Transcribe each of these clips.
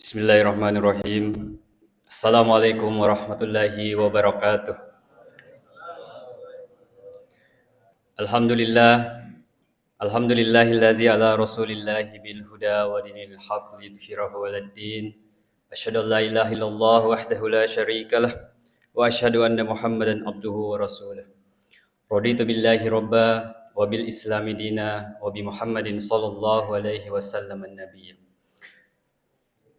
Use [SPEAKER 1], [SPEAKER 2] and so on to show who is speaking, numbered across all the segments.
[SPEAKER 1] Bismillahirrahmanirrahim. Assalamualaikum warahmatullahi wabarakatuh. Alhamdulillah, alhamdulillahillazi ala rasulillahi bil huda wa dinil haqq liyudhhirahu 'alad din. Asyhadu an la ilaha illallah wahdahu la syarikalah wa asyhadu anna Muhammadan abduhu wa rasuluh. Raditu billahi robba wa bil islami dina wa bi Muhammadin sallallahu alaihi wasallam an-nabiyya.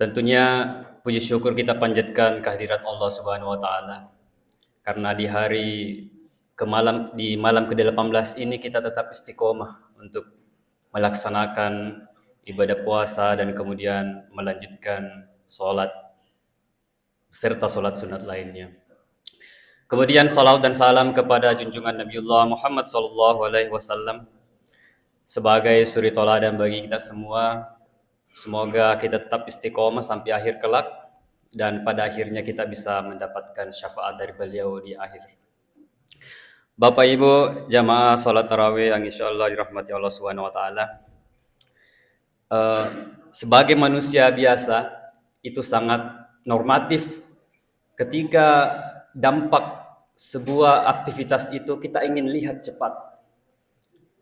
[SPEAKER 1] Tentunya puji syukur kita panjatkan kehadirat Allah Subhanahu wa taala karena di malam ke-18 ini kita tetap istiqomah untuk melaksanakan ibadah puasa dan kemudian melanjutkan sholat serta sholat sunat lainnya. Kemudian salawat dan salam kepada junjungan Nabiullah Muhammad sallallahu alaihi wasallam sebagai suri tauladan bagi kita semua. Semoga kita tetap istiqomah sampai akhir kelak dan pada akhirnya kita bisa mendapatkan syafaat dari beliau di akhir. Bapak Ibu jamaah salat tarawih yang insyaallah dirahmati Allah Subhanahu wa taala. Sebagai manusia biasa itu sangat normatif ketika dampak sebuah aktivitas itu kita ingin lihat cepat.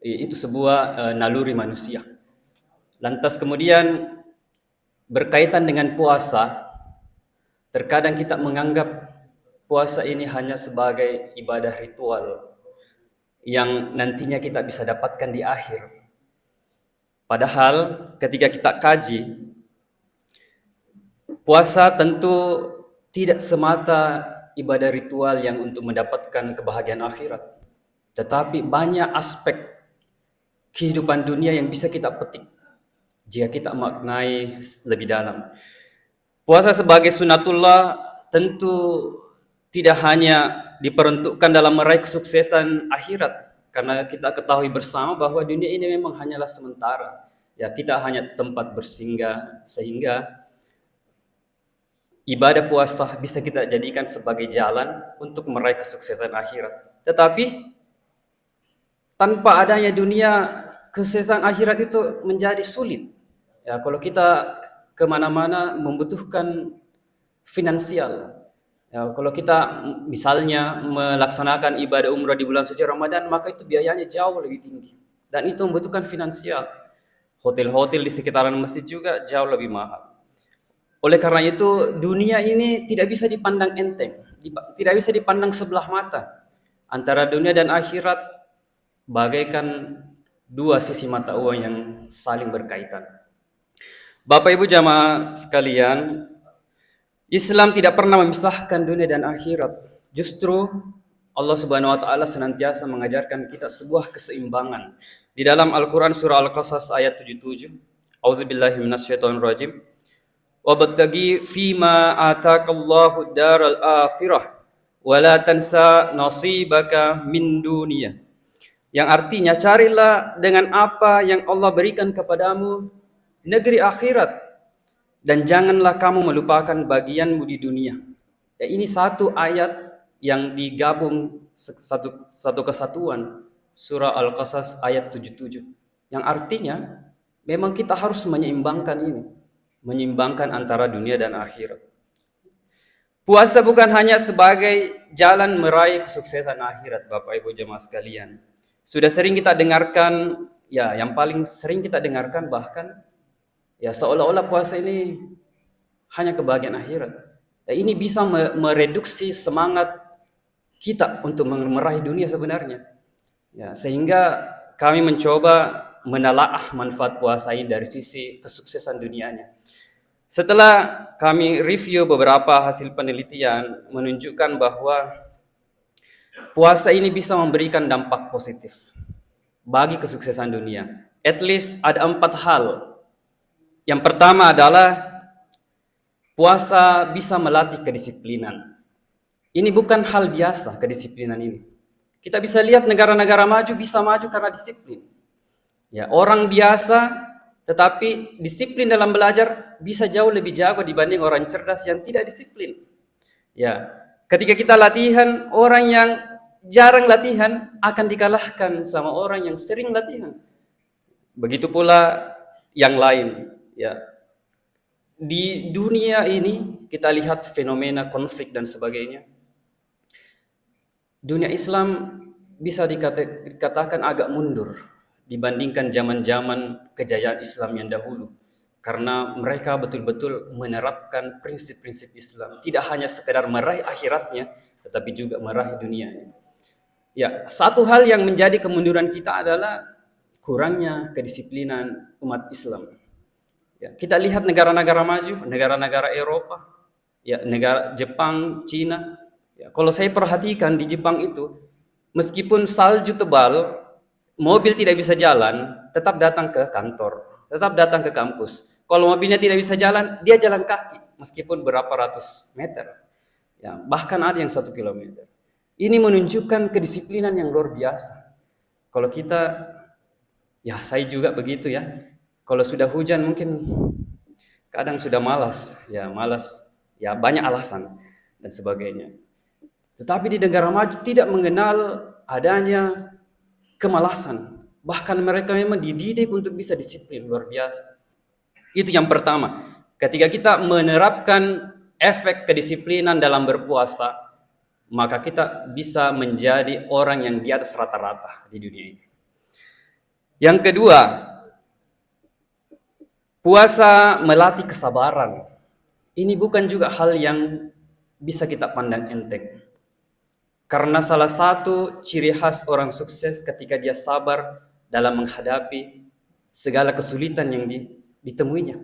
[SPEAKER 1] Itu sebuah naluri manusia. Lantas kemudian berkaitan dengan puasa, terkadang kita menganggap puasa ini hanya sebagai ibadah ritual yang nantinya kita bisa dapatkan di akhir. Padahal ketika kita kaji, puasa tentu tidak semata ibadah ritual yang untuk mendapatkan kebahagiaan akhirat, tetapi banyak aspek kehidupan dunia yang bisa kita petik jika kita maknai lebih dalam. Puasa sebagai sunatullah tentu tidak hanya diperuntukkan dalam meraih kesuksesan akhirat, karena kita ketahui bersama bahwa dunia ini memang hanyalah sementara. Ya, kita hanya tempat bersinggah, sehingga ibadah puasa bisa kita jadikan sebagai jalan untuk meraih kesuksesan akhirat. Tetapi tanpa adanya dunia, kesuksesan akhirat itu menjadi sulit. Ya, kalau kita kemana-mana membutuhkan finansial. Ya, kalau kita misalnya melaksanakan ibadah umrah di bulan suci Ramadan, maka itu biayanya jauh lebih tinggi. Dan itu membutuhkan finansial. Hotel-hotel di sekitaran masjid juga jauh lebih mahal. Oleh karena itu, dunia ini tidak bisa dipandang enteng. Tidak bisa dipandang sebelah mata. Antara dunia dan akhirat bagaikan dua sisi mata uang yang saling berkaitan. Bapak Ibu jamaah sekalian, Islam tidak pernah memisahkan dunia dan akhirat. Justru Allah Subhanahu wa taala senantiasa mengajarkan kita sebuah keseimbangan. Di dalam Al-Qur'an surah Al-Qasas ayat 77, Auzubillahi minasyaitonirrajim. Wabtaghi fima ataakallahu daral akhirah wa la tansa nasibaka min dunya. Yang artinya, carilah dengan apa yang Allah berikan kepadamu negeri akhirat, dan janganlah kamu melupakan bagianmu di dunia. Ya, ini satu ayat yang digabung satu kesatuan, surah Al-Qasas ayat 77, yang artinya memang kita harus menyeimbangkan ini, menyeimbangkan antara dunia dan akhirat. Puasa bukan hanya sebagai jalan meraih kesuksesan akhirat, Bapak Ibu jemaah sekalian. Sudah sering kita dengarkan, ya yang paling sering kita dengarkan bahkan, ya seolah-olah puasa ini hanya kebahagiaan akhirat. Ya, ini bisa mereduksi semangat kita untuk meraih dunia sebenarnya. Ya, sehingga kami mencoba menelaah manfaat puasa ini dari sisi kesuksesan dunianya. Setelah kami review beberapa hasil penelitian menunjukkan bahwa puasa ini bisa memberikan dampak positif bagi kesuksesan dunia. At least ada 4 hal. Yang pertama adalah puasa bisa melatih kedisiplinan. Ini bukan hal biasa, kedisiplinan ini. Kita bisa lihat negara-negara maju bisa maju karena disiplin. Ya, orang biasa tetapi disiplin dalam belajar bisa jauh lebih jago dibanding orang cerdas yang tidak disiplin. Ya, ketika kita latihan, orang yang jarang latihan akan dikalahkan sama orang yang sering latihan. Begitu pula yang lain. Ya, Di dunia ini kita lihat fenomena konflik dan sebagainya. Dunia Islam bisa dikatakan agak mundur dibandingkan zaman-zaman kejayaan Islam yang dahulu. Karena mereka betul-betul menerapkan prinsip-prinsip Islam. Tidak hanya sekedar meraih akhiratnya, tetapi juga meraih dunianya. Ya, satu hal yang menjadi kemunduran kita adalah kurangnya kedisiplinan umat Islam. Ya, kita lihat negara-negara maju, negara-negara Eropa, ya, negara Jepang, Cina. Ya, kalau saya perhatikan di Jepang itu, meskipun salju tebal, mobil tidak bisa jalan, tetap datang ke kantor, tetap datang ke kampus. Kalau mobilnya tidak bisa jalan, dia jalan kaki, meskipun berapa ratus meter. Ya, bahkan ada yang 1 kilometer. Ini menunjukkan kedisiplinan yang luar biasa. Kalau kita, ya saya juga begitu ya. Kalau sudah hujan mungkin kadang sudah malas, ya banyak alasan dan sebagainya. Tetapi di negara maju tidak mengenal adanya kemalasan. Bahkan mereka memang dididik untuk bisa disiplin luar biasa. Itu yang pertama. Ketika kita menerapkan efek kedisiplinan dalam berpuasa, maka kita bisa menjadi orang yang di atas rata-rata di dunia ini. Yang kedua, puasa melatih kesabaran. Ini bukan juga hal yang bisa kita pandang enteng. Karena salah satu ciri khas orang sukses ketika dia sabar dalam menghadapi segala kesulitan yang ditemuinya.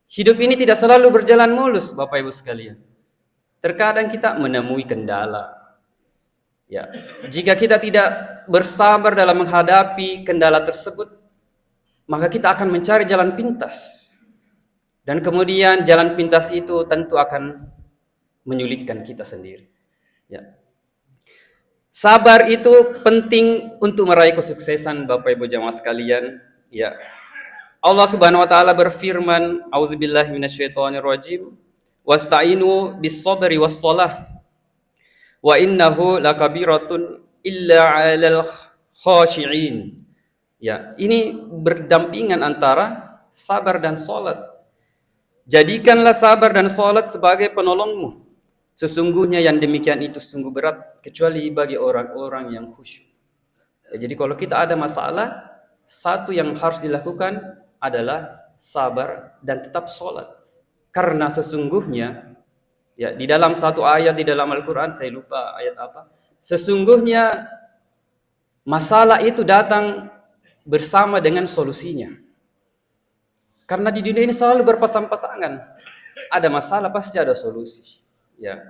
[SPEAKER 1] Hidup ini tidak selalu berjalan mulus, Bapak Ibu sekalian. Terkadang kita menemui kendala. Ya, jika kita tidak bersabar dalam menghadapi kendala tersebut, maka kita akan mencari jalan pintas. Dan kemudian jalan pintas itu tentu akan menyulitkan kita sendiri. Ya. Sabar itu penting untuk meraih kesuksesan, Bapak Ibu jamaah sekalian. Ya. Allah Subhanahu wa taala berfirman, "Auzubillahi minasyaitonirrajim. Wasta'inu bis-sabri was-shalah. Wa innahu lakabiratun illa 'alal khashi'in." Ya, ini berdampingan antara sabar dan salat. Jadikanlah sabar dan salat sebagai penolongmu. Sesungguhnya yang demikian itu sungguh berat kecuali bagi orang-orang yang khusyuk. Ya, jadi kalau kita ada masalah, satu yang harus dilakukan adalah sabar dan tetap sholat. Karena sesungguhnya, ya di dalam satu ayat di dalam Al-Quran, saya lupa ayat apa, sesungguhnya masalah itu datang bersama dengan solusinya. Karena di dunia ini selalu berpasang-pasangan. Ada masalah pasti ada solusi. Ya.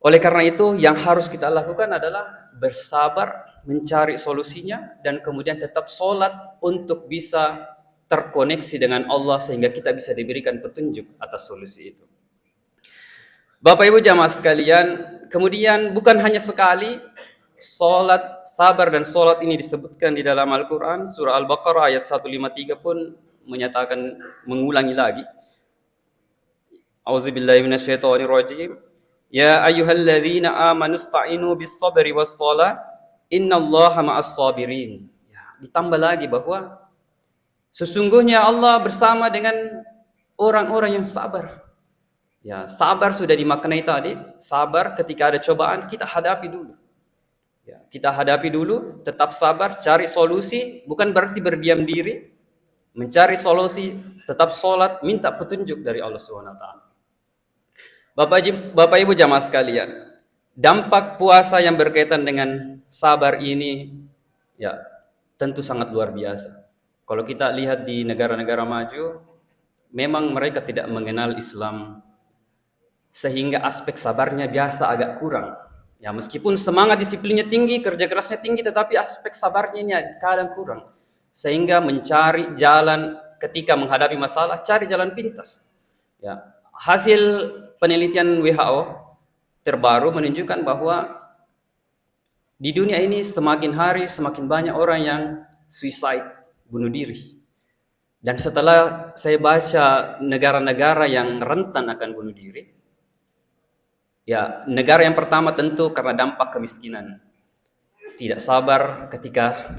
[SPEAKER 1] Oleh karena itu yang harus kita lakukan adalah bersabar mencari solusinya dan kemudian tetap sholat untuk bisa terkoneksi dengan Allah sehingga kita bisa diberikan petunjuk atas solusi itu. Bapak Ibu jamaah sekalian, kemudian bukan hanya sekali sholat, sabar dan sholat ini disebutkan di dalam Al-Quran. Surah Al-Baqarah ayat 153 pun menyatakan, mengulangi lagi. Auzubillahi minasyaitonirrajim. Ya ayyuhalladzina amanu ista'inu bis-sabri was-shalah innallaha ma'as sabirin. Ya, ditambah lagi bahwa sesungguhnya Allah bersama dengan orang-orang yang sabar. Ya, sabar sudah dimaknai tadi, sabar ketika ada cobaan kita hadapi dulu. Ya, kita hadapi dulu, tetap sabar, cari solusi, bukan berarti berdiam diri, mencari solusi, tetap sholat, minta petunjuk dari Allah Subhanahu wa taala. Bapak Ibu jamaah sekalian, dampak puasa yang berkaitan dengan sabar ini ya tentu sangat luar biasa. Kalau kita lihat di negara-negara maju, memang mereka tidak mengenal Islam sehingga aspek sabarnya biasa agak kurang. Ya, meskipun semangat disiplinnya tinggi, kerja kerasnya tinggi, tetapi aspek sabarnya ini kadang kurang. Sehingga mencari jalan ketika menghadapi masalah, cari jalan pintas. Ya, hasil penelitian WHO terbaru menunjukkan bahwa di dunia ini semakin hari semakin banyak orang yang suicide, bunuh diri. Dan setelah saya baca negara-negara yang rentan akan bunuh diri, ya negara yang pertama tentu karena dampak kemiskinan. Tidak sabar ketika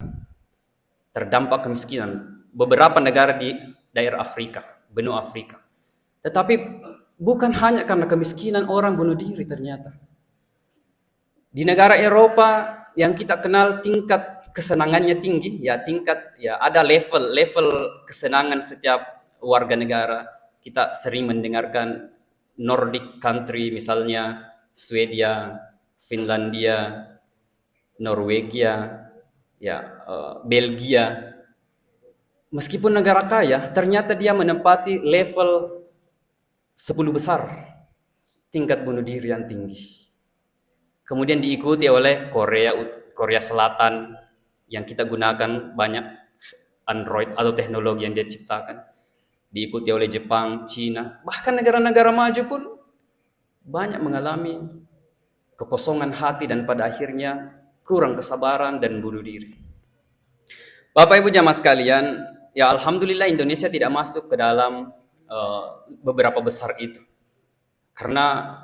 [SPEAKER 1] terdampak kemiskinan. Beberapa negara di daerah Afrika, benua Afrika. Tetapi bukan hanya karena kemiskinan orang bunuh diri ternyata. Di negara Eropa yang kita kenal tingkat kesenangannya tinggi, ya tingkat ya ada level kesenangan setiap warga negara. Kita sering mendengarkan Nordic country misalnya Swedia, Finlandia, Norwegia, ya Belgia. Meskipun negara kaya, ternyata dia menempati level 10 besar tingkat bunuh diri yang tinggi. Kemudian diikuti oleh Korea Selatan yang kita gunakan banyak Android atau teknologi yang dia ciptakan. Diikuti oleh Jepang, Cina, bahkan negara-negara maju pun banyak mengalami kekosongan hati dan pada akhirnya kurang kesabaran dan bunuh diri. Bapak Ibu jamaah sekalian, ya alhamdulillah Indonesia tidak masuk ke dalam beberapa besar itu. Karena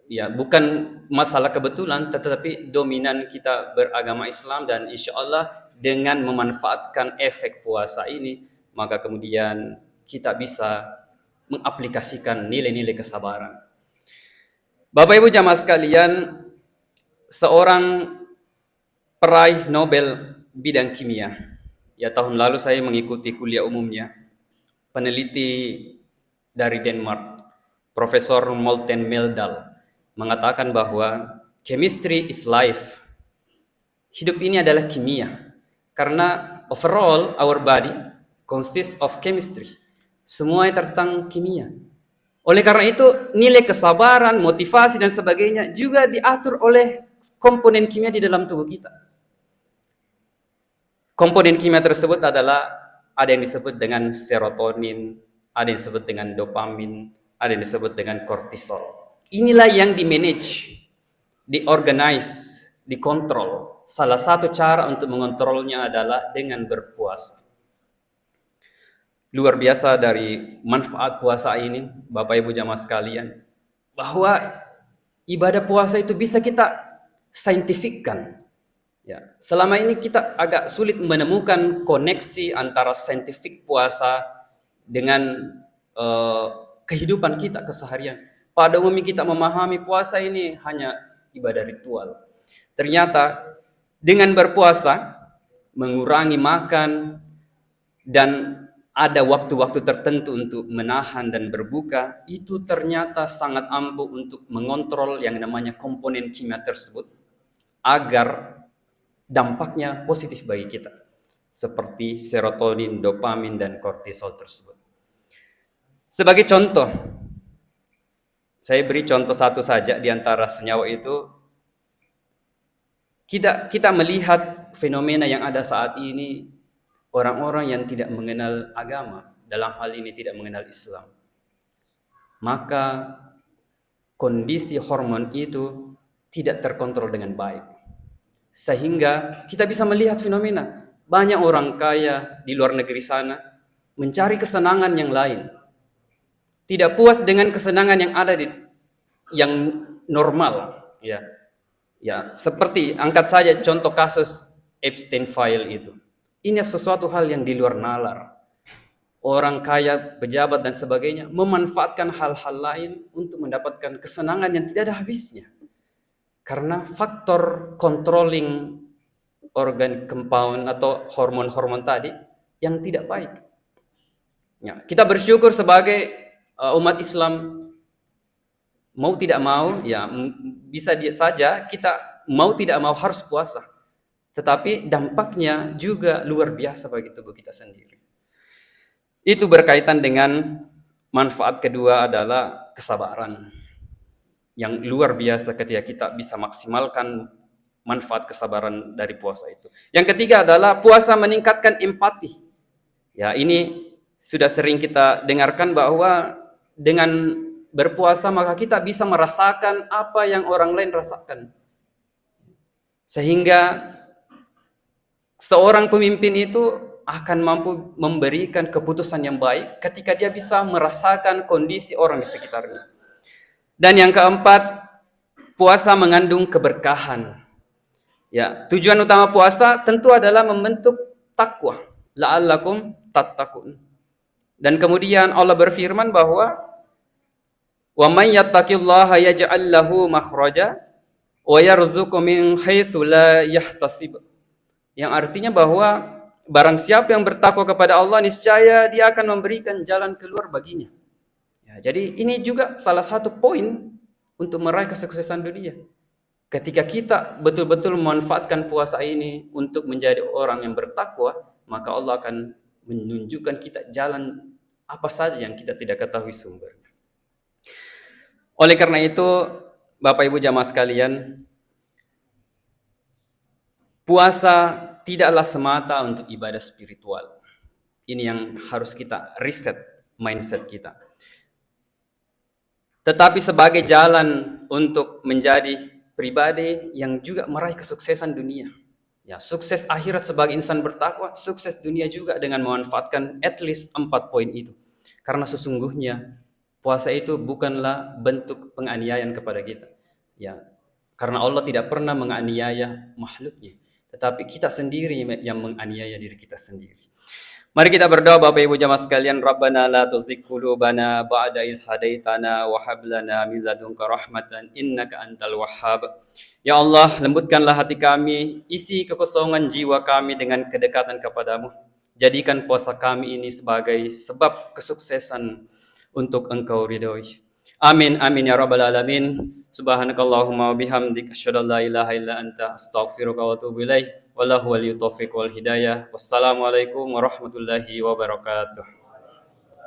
[SPEAKER 1] ya bukan masalah kebetulan, tetapi dominan kita beragama Islam dan insya Allah dengan memanfaatkan efek puasa ini, maka kemudian kita bisa mengaplikasikan nilai-nilai kesabaran. Bapak Ibu jamaah sekalian, seorang peraih Nobel bidang kimia, ya tahun lalu saya mengikuti kuliah umumnya, peneliti dari Denmark, Profesor Morten Meldal, mengatakan bahwa chemistry is life. Hidup ini adalah kimia. Karena overall our body consists of chemistry. Semuanya tentang kimia. Oleh karena itu, nilai kesabaran, motivasi dan sebagainya juga diatur oleh komponen kimia di dalam tubuh kita. Komponen kimia tersebut adalah ada yang disebut dengan serotonin, ada yang disebut dengan dopamin, ada yang disebut dengan kortisol. Inilah yang di-manage, di-organize, dikontrol. Salah satu cara untuk mengontrolnya adalah dengan berpuasa. Luar biasa dari manfaat puasa ini, Bapak Ibu jamaah sekalian, bahwa ibadah puasa itu bisa kita saintifikkan. Ya, selama ini kita agak sulit menemukan koneksi antara saintifik puasa dengan kehidupan kita keseharian. Pada umumnya kita memahami puasa ini hanya ibadah ritual. Ternyata dengan berpuasa, mengurangi makan, dan ada waktu-waktu tertentu untuk menahan dan berbuka, itu ternyata sangat ampuh untuk mengontrol yang namanya komponen kimia tersebut agar dampaknya positif bagi kita, seperti serotonin, dopamin, dan kortisol tersebut. Sebagai contoh, saya beri contoh satu saja di antara senyawa itu. Kita melihat fenomena yang ada saat ini, orang-orang yang tidak mengenal agama, dalam hal ini tidak mengenal Islam, maka kondisi hormon itu tidak terkontrol dengan baik. Sehingga kita bisa melihat fenomena banyak orang kaya di luar negeri sana mencari kesenangan yang lain, tidak puas dengan kesenangan yang ada yang normal, ya seperti angkat saja contoh kasus Epstein file itu. Ini sesuatu hal yang di luar nalar. Orang kaya, pejabat dan sebagainya memanfaatkan hal-hal lain untuk mendapatkan kesenangan yang tidak ada habisnya. Karena faktor controlling organ compound atau hormon-hormon tadi yang tidak baik. Ya, kita bersyukur sebagai umat Islam, mau tidak mau, ya bisa saja kita mau tidak mau harus puasa. Tetapi dampaknya juga luar biasa bagi tubuh kita sendiri. Itu berkaitan dengan manfaat kedua adalah kesabaran. Yang luar biasa ketika kita bisa maksimalkan manfaat kesabaran dari puasa itu. Yang ketiga adalah puasa meningkatkan empati. Ya, ini sudah sering kita dengarkan bahwa dengan berpuasa maka kita bisa merasakan apa yang orang lain rasakan. Sehingga seorang pemimpin itu akan mampu memberikan keputusan yang baik ketika dia bisa merasakan kondisi orang di sekitarnya. Dan yang keempat, puasa mengandung keberkahan. Ya, tujuan utama puasa tentu adalah membentuk takwa, la'allakum tattaqun. Dan kemudian Allah berfirman bahwa Wa may yattaqillaha yaj'al lahu makhraja wa yarzuqhu min haitsu la yahtasib. Yang artinya bahwa barang siapa yang bertakwa kepada Allah, niscaya Dia akan memberikan jalan keluar baginya. Ya, jadi ini juga salah satu poin untuk meraih kesuksesan dunia. Ketika kita betul-betul memanfaatkan puasa ini untuk menjadi orang yang bertakwa, maka Allah akan menunjukkan kita jalan apa saja yang kita tidak ketahui sumbernya. Oleh karena itu, Bapak Ibu jamaah sekalian, puasa tidaklah semata untuk ibadah spiritual. Ini yang harus kita reset mindset kita. Tetapi sebagai jalan untuk menjadi pribadi yang juga meraih kesuksesan dunia. Ya, sukses akhirat sebagai insan bertakwa, sukses dunia juga dengan memanfaatkan at least 4 poin itu. Karena sesungguhnya puasa itu bukanlah bentuk penganiayaan kepada kita. Ya, karena Allah tidak pernah menganiaya makhluknya, tetapi kita sendiri yang menganiaya diri kita sendiri. Mari kita berdoa Bapak Ibu jamaah sekalian. Rabbana la tuzigh qulubana ba'da idh hadaitana wa hab lana min ladunka rahmatan innaka antal wahhab. Ya Allah, lembutkanlah hati kami, isi kekosongan jiwa kami dengan kedekatan kepadamu. Jadikan puasa kami ini sebagai sebab kesuksesan untuk Engkau ridhoi. Amin amin ya rabbal alamin. Subhanakallahumma wa bihamdik asyhadu an la ilaha illa anta astaghfiruka wa atubu ilaik. Wallahu waliyut taufiq wal hidayah. Wassalamualaikum warahmatullahi wabarakatuh.